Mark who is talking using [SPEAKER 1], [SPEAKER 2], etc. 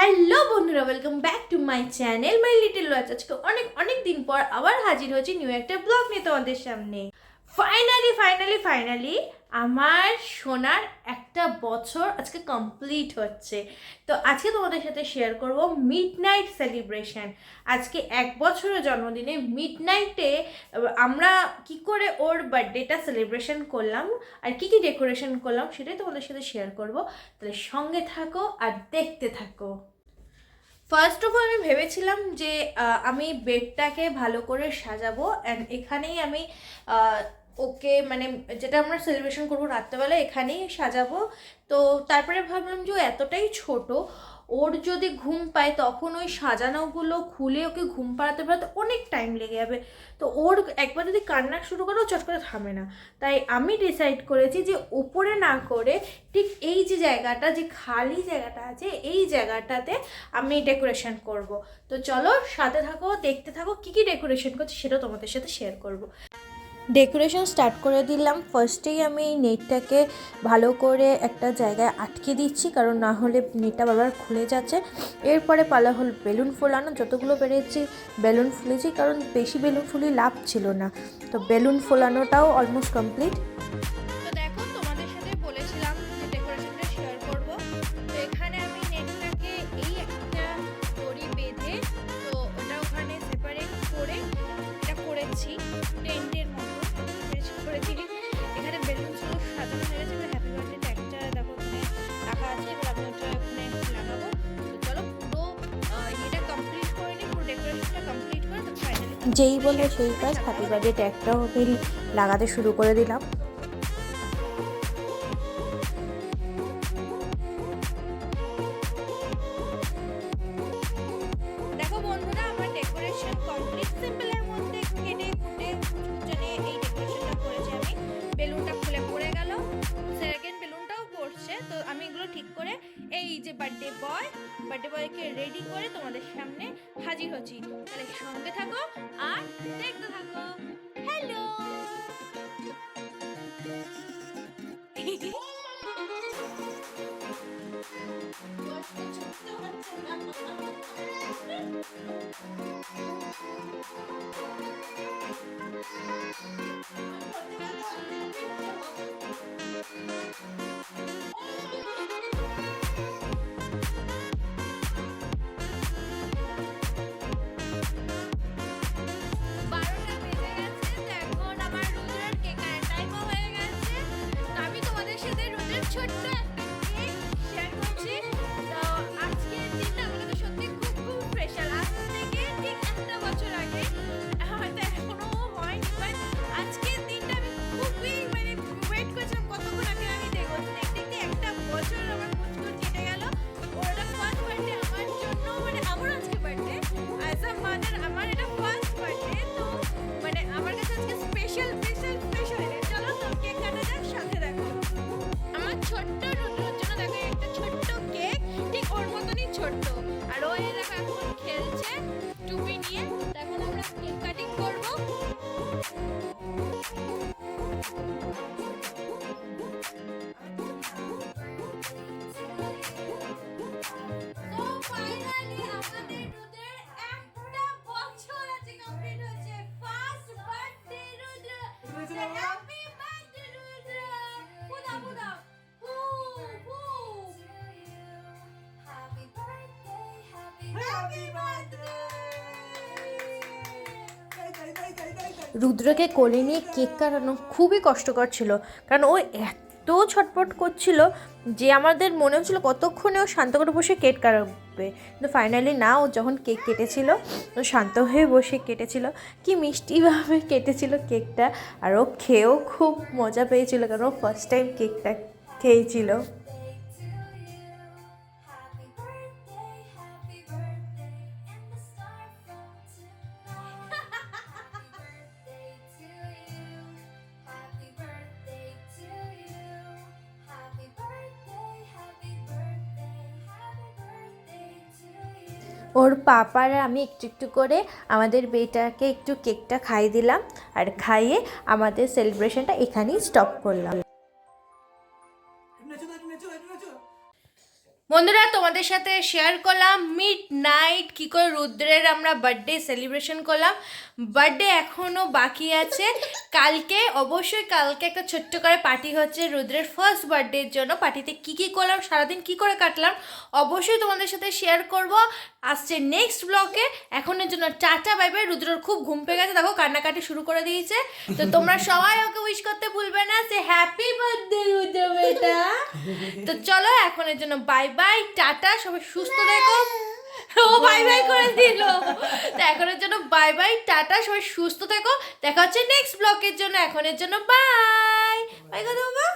[SPEAKER 1] Hello বন্ধুরা, welcome back to my channel my little watch. আজকে অনেক দিন পর আবার হাজির হয়েছি নিউ একটা ব্লগ নিয়ে তোমাদের সামনে। ফাইনালি আমার সোনার একটা বছর আজকে কমপ্লিট হচ্ছে। তো আজকে তোমাদের সাথে শেয়ার করব মিডনাইট সেলিব্রেশন। আজকে 1 বছরের জন্মদিনে মিডনাইটে আমরা কি করে ওর বার্থডেটা সেলিব্রেশন করলাম আর কি ডেকোরেশন করলাম সেটাই তোমাদের সাথে শেয়ার করব। তাহলে সঙ্গে থাকো আর দেখতে থাকো। ফার্স্ট অফ অল আমি ভেবেছিলাম যে আমি বেডটাকে ভালো করে সাজাবো অ্যান্ড এখানেই আমি ওকে মানে যেটা আমরা সেলিব্রেশন করবো রাত্রেবেলা এখানেই সাজাবো। তো তারপরে ভাবলাম যে ও এতটাই ছোট, ওর যদি ঘুম পায় তখন ওই সাজানোগুলো খুলে ওকে ঘুম পাড়াতে পাড়াতে অনেক টাইম লেগে যাবে। তো ওর একবার যদি কান্না শুরু করে ও চট করে থামে না। তাই আমি ডিসাইড করেছি যে ওপরে না করে ঠিক এই যে জায়গাটা, যে খালি জায়গাটা আছে এই জায়গাটাতে আমি ডেকোরেশন করব। তো চলো সাথে থাকো, দেখতে থাকো কী ডেকোরেশন করছি সেটা তোমাদের সাথে শেয়ার করব। ডেকোরেশন স্টার্ট করে দিলাম। ফার্স্টেই আমি এই নেটটাকে ভালো করে একটা জায়গায় আটকে দিচ্ছি, কারণ না হলে নেটটা বারবার খুলে যাচ্ছে। এরপরে পালা হল বেলুন ফোলানো। যতগুলো পেরেছি বেলুন ফুলেছি, কারণ বেশি বেলুন ফুলি লাভ ছিল না। তো বেলুন ফোলানোটাও অলমোস্ট কমপ্লিট। তো দেখো, তোমাদের সাথে বলেছিলাম যে ডেকোরেশনটা শেয়ার করব। তো এখানে আমি নেটটাকে এই একটা দড়ি বেঁধে তো ওটা ওখানে সেপারেট করে এটা করেছি টেন্টের মতো করেছি। এখানে বেলুনগুলো সাজানো হয়ে গেছে। হ্যাপি বার্থডে ট্যাগটা দেখো ওখানে রাখা আছে। এবার আমি ওটা ওখানে লাগাবো। তো চলো পুরো এটা কমপ্লিট করে নিই, পুরো ডেকোরেশনটা কমপ্লিট করে তো ফাইনালি যেই বলে সেই কাজ, হ্যাপি বার্থডে ট্যাগটাও লাগাতে শুরু করে দিলাম। দেখো বন্ধুরা, আমার ডেকোরেশন কমপ্লিট। সিম্পলের মধ্যে কেটে কুটে কুচকুচে এই ডেকোরেশনটা করেছি আমি। বেলুনটা খুলে পড়ে গেল, সেকেন্ড বেলুনটাও পড়ছে। তো আমি এগুলো ঠিক করে এই যে বার্থডে বয়কে রেডি করে তোমাদের সামনে হাজির হচ্ছি। তাহলে সঙ্গে থাকো আর দেখতে থাকো। হ্যালো ছোট্ট একটা কেক শেয়ার করছি। তো আজকের দিনটা আমার কাছে সত্যি খুব স্পেশাল। আজ থেকে ঠিক 1 বছর আগে, হয়তো এখনো হয়নি, বাট আজকের দিনটা আমি খুবই ওয়েট করছিলাম কতক্ষণ আগে আমি দেখবো। দেখতে 1 বছর আমার কুচকুচ কেটে গেল। ওর এটা ফার্স্ট বার্থডে আমার জন্য, আমার আজকে বার্থডে অ্যাজ আ মাদার, আমার এটা ফার্স্ট বার্থডে। তো আমার কাছে আজকে স্পেশাল। চলো তো কেক কাটা যাক, সাথে দেখো আমার ছোট্ট রুদ্রর জন্য দেখো একটা ছোট্ট কেক, ঠিক ওর মতনই ছোট্ট। আর ও দেখো এখন খেলছে টুপি নিয়ে। এখন আমরা কেক কাটিং করবো। রুদ্রকে কোলে নিয়ে কেক কাটানো খুবই কষ্টকর ছিল, কারণ ও এত ছটপট করছিল যে আমাদের মনে হচ্ছিল কতক্ষণে ও শান্ত করে বসে কেক কাটবে। কিন্তু ফাইনালি না, ও যখন কেক কেটেছিল ও শান্ত হয়ে বসে কেটেছিল। কি মিষ্টিভাবে কেটেছিল কেকটা। আর ও খেয়েও খুব মজা পেয়েছিল, কারণ ও ফার্স্ট টাইম কেকটা খেয়েছিল। ওর পাপার আমি একটু করে আমাদের বেটাকে একটু কেকটা খাইয়ে দিলাম, আর খাইয়ে আমাদের সেলিব্রেশনটা এখানেই স্টপ করলাম। বন্ধুরা তোমাদের সাথে শেয়ার করলাম মিড নাইট কী করে রুদ্রের আমরা বার্থডে সেলিব্রেশন করলাম। বার্থডে এখনও বাকি আছে, অবশ্যই কালকে একটা ছোট্ট করে পার্টি হচ্ছে রুদ্রের ফার্স্ট বার্থডের জন্য। পার্টিতে কী কী করলাম, সারাদিন কী করে কাটলাম অবশ্যই তোমাদের সাথে শেয়ার করব আসছে নেক্সট ব্লগে। এখনের জন্য টাটা বাই বাই। রুদ্রর খুব ঘুম পেয়ে গেছে, দেখো কান্নাকাটি শুরু করে দিয়েছে। তো তোমরা সবাই ওকে উইশ করতে ভুলবে না, সে হ্যাপি বার্থডে রুদ্র বেটা। তো চলো এখনের জন্য বাই বাই, টাটা, সবাই সুস্থ থেকো। ও বাই বাই করে দিল। তো এখনের জন্য বাই বাই, টাটা, সবাই সুস্থ থেকো। দেখা হচ্ছে নেক্সট ব্লগের জন্য। এখনের জন্য বাই বাই। কথা বাবা।